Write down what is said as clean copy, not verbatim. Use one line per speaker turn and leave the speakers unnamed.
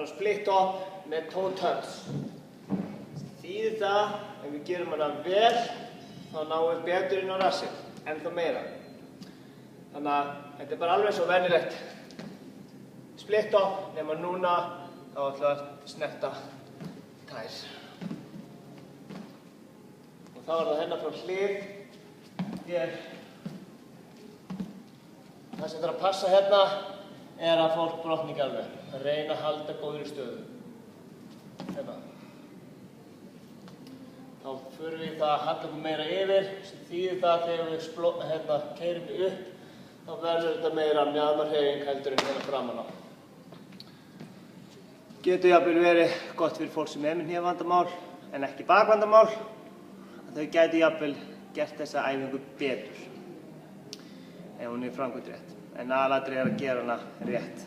split up með toe touch. Þýðir það, ef við gerum hana vel, þá náum við betur inn á rassinn, ennþá meira. Þannig að þetta er bara alveg svo venjulegt split up, nema núna þá ætlum við að snerta tær. Og þá er það hérna frá hlið, hér. Það sem þarf að passa hérna er að fólk brotni ekki alveg, að reyna að halda góðri stöðu. Hérna. Þá förum við það að halla okkur meira yfir, sem þýðir það að þegar við keyrum við upp, þá verður þetta meira mjaðmarhreyfing heldur en hérna framan á. Getur jafnvel verið gott fyrir fólk sem er með hnévandamál en ekki bakvandamál, að þau gætu jafnvel gert þessa æfingu betur ef hún er framkvæmd rétt. En aðalatriðið er að gera hana rétt.